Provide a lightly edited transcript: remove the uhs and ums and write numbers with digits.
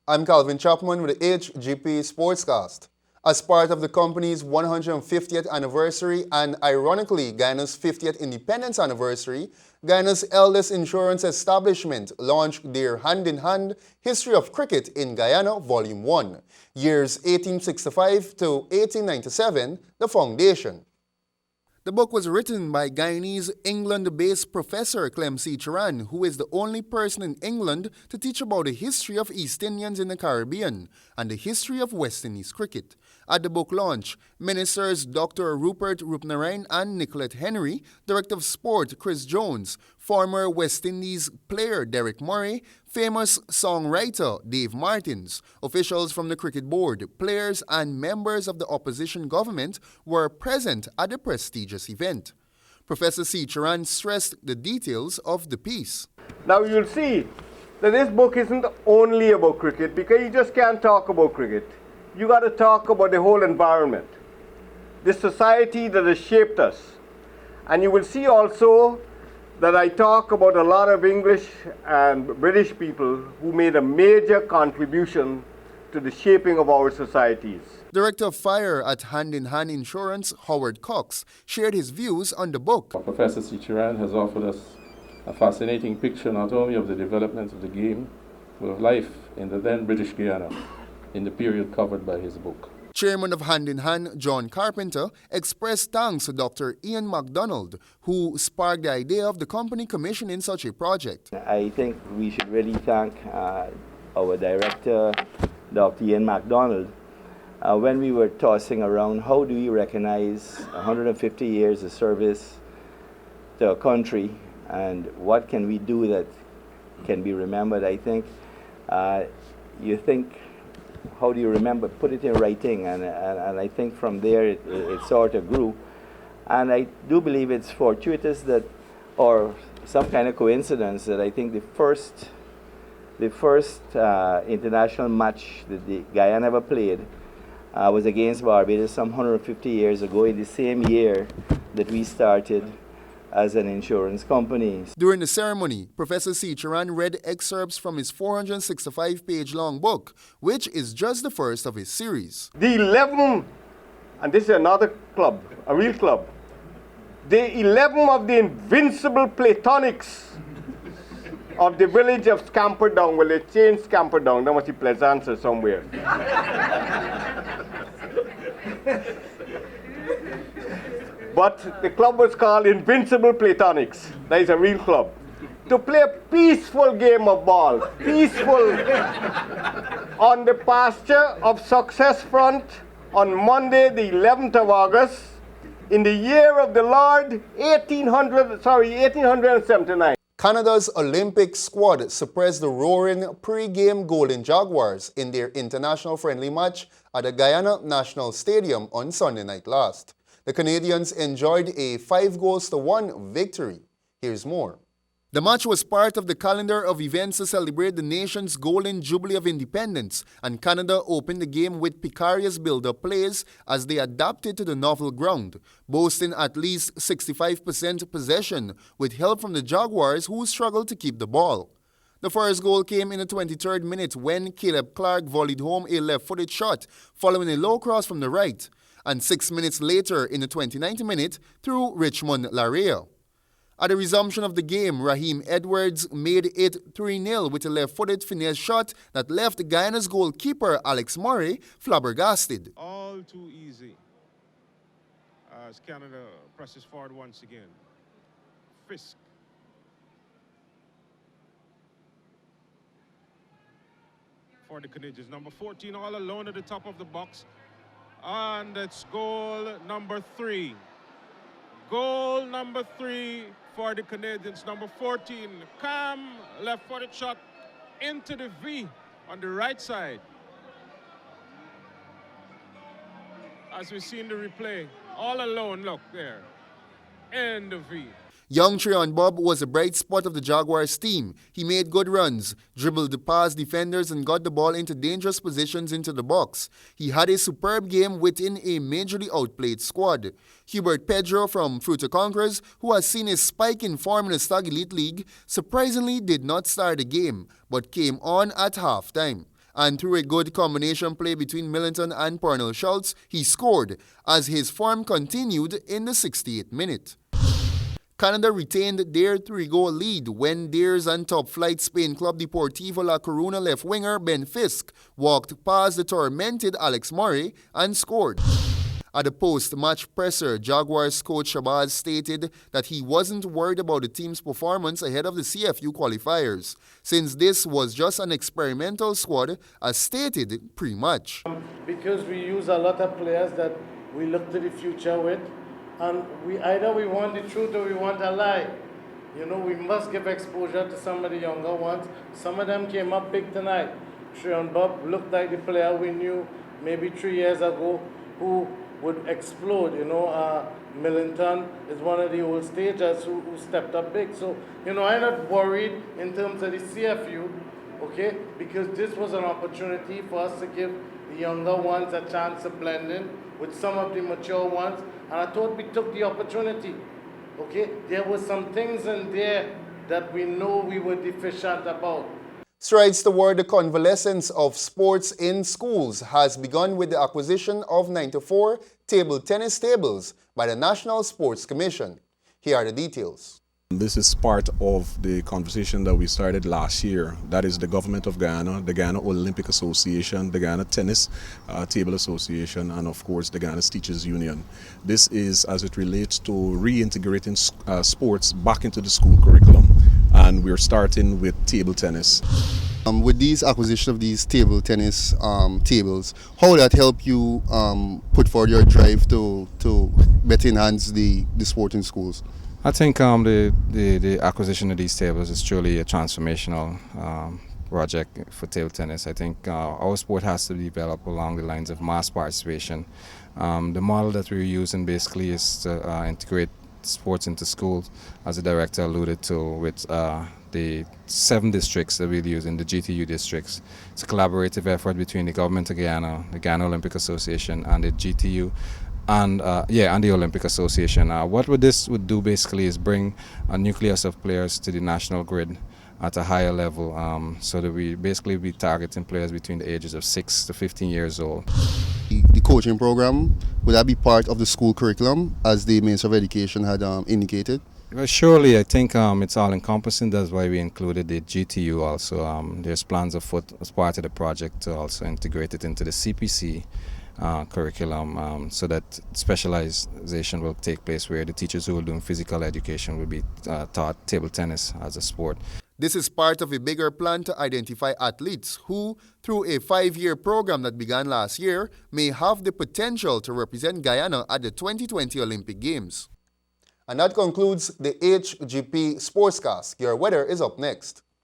I'm Calvin Chapman with the HGP Sportscast. As part of the company's 150th anniversary and ironically Guyana's 50th independence anniversary, Guyana's eldest insurance establishment launched their Hand-in-Hand History of Cricket in Guyana Volume 1, years 1865 to 1897, the foundation. The book was written by Guyanese England-based Professor Clem C. Charan, who is the only person in England to teach about the history of East Indians in the Caribbean and the history of West Indies cricket. At the book launch, Ministers Dr. Rupert Rupnarain and Nicolette Henry, Director of Sport Chris Jones, former West Indies player Derek Murray, famous songwriter Dave Martins, officials from the Cricket Board, players and members of the opposition government were present at the prestigious event. Professor C. Charan stressed the details of the piece. Now you'll see that this book isn't only about cricket, because you just can't talk about cricket. You got to talk about the whole environment, the society that has shaped us. And you will see also that I talk about a lot of English and British people who made a major contribution to the shaping of our societies. Director of Fire at Hand-in-Hand Insurance, Howard Cox, shared his views on the book. Professor C. Charan has offered us a fascinating picture not only of the development of the game, but of life in the then British Guyana in the period covered by his book. Chairman of Hand-in-Hand, John Carpenter, expressed thanks to Dr. Ian MacDonald, who sparked the idea of the company commissioning such a project. I think we should really thank our director, Dr. Ian MacDonald. When we were tossing around, how do we recognize 150 years of service to a country, and what can we do that can be remembered? I think you think, how do you remember? Put it in writing, and I think from there it sort of grew. And I do believe it's fortuitous that, or some kind of coincidence, that I think the first international match that the Guyana ever played was against Barbados some 150 years ago, in the same year that we started as an insurance company. During the ceremony, Professor C. Charan read excerpts from his 465-page long book, which is just the first of his series. The 11, and this is another club, a real club, the 11 of the invincible platonics of the village of Scamperdown. Well, they changed Scamperdown, that must be Pleasance somewhere. But the club was called Invincible Platonics. That is a real club. To play a peaceful game of ball, peaceful, on the pasture of Success Front on Monday, the 11th of August, in the year of the Lord, 1879. Canada's Olympic squad suppressed the roaring pre-game Golden Jaguars in their international friendly match at the Guyana National Stadium on Sunday night last. The Canadians enjoyed a 5-1 victory. Here's more. The match was part of the calendar of events to celebrate the nation's Golden Jubilee of Independence, and Canada opened the game with precarious build-up plays as they adapted to the novel ground, boasting at least 65% possession with help from the Jaguars, who struggled to keep the ball. The first goal came in the 23rd minute when Caleb Clark volleyed home a left-footed shot following a low cross from the right, and 6 minutes later in the 29th minute through Richmond Larea. At the resumption of the game, Raheem Edwards made it 3-0 with a left-footed finesse shot that left Guyana's goalkeeper Alex Murray flabbergasted. All too easy as Canada presses forward once again. Fisk. For the Canadians, number 14 all alone at the top of the box. And it's goal number 3. Goal number 3 for the Canadians. Number 14, Cam, left-footed shot into the V on the right side. As we see in the replay, all alone, look there, in the V. Young Treon Bob was a bright spot of the Jaguars team. He made good runs, dribbled past defenders and got the ball into dangerous positions into the box. He had a superb game within a majorly outplayed squad. Hubert Pedro from Fruta Conquerors, who has seen a spike in form in the Stag Elite League, surprisingly did not start the game, but came on at halftime. and through a good combination play between Millington and Pernell Schultz, he scored as his form continued in the 68th minute. Canada retained their 3-goal lead when theirs and top-flight Spain club Deportivo La Coruna left winger Ben Fisk walked past the tormented Alex Murray and scored. At the post-match presser, Jaguars coach Shabazz stated that he wasn't worried about the team's performance ahead of the CFU qualifiers, since this was just an experimental squad as stated pre-match. Because we use a lot of players that we look to the future with, and either we want the truth or we want a lie. You know, we must give exposure to some of the younger ones. Some of them came up big tonight. Treon Bob looked like the player we knew maybe 3 years ago who would explode. You know, Millington is one of the old stagers who stepped up big. So, you know, I'm not worried in terms of the CFU, okay, because this was an opportunity for us to give the younger ones a chance to blend in with some of the mature ones, and I thought we took the opportunity, okay? There were some things in there that we know we were deficient about. Strides toward the convalescence of sports in schools has begun with the acquisition of 94 table tennis tables by the National Sports Commission. Here are the details. This is part of the conversation that we started last year. That is the government of Guyana, the Guyana Olympic Association, the Guyana Tennis Table Association, and of course the Guyana Teachers Union. This is as it relates to reintegrating sports back into the school curriculum. And we're starting with table tennis. With these acquisition of these table tennis tables, how will that help you put forward your drive to better enhance the sport in schools? I think the acquisition of these tables is truly a transformational project for table tennis. I think our sport has to develop along the lines of mass participation. The model that we're using basically is to integrate sports into schools, as the director alluded to, with the 7 districts that we'll use in the GTU districts. It's a collaborative effort between the government of Guyana, the Guyana Olympic Association, and the GTU, and the Olympic Association. What this would do basically is bring a nucleus of players to the national grid at a higher level, so that we basically be targeting players between the ages of 6 to 15 years old. The coaching program, would that be part of the school curriculum as the Minister of Education had indicated? Well, surely, I think it's all encompassing. That's why we included the GTU also. There's plans afoot as part of the project to also integrate it into the CPC curriculum, so that specialization will take place where the teachers who are doing physical education will be taught table tennis as a sport. This is part of a bigger plan to identify athletes who, through a 5-year program that began last year, may have the potential to represent Guyana at the 2020 Olympic Games. And that concludes the HGP Sportscast. Your weather is up next.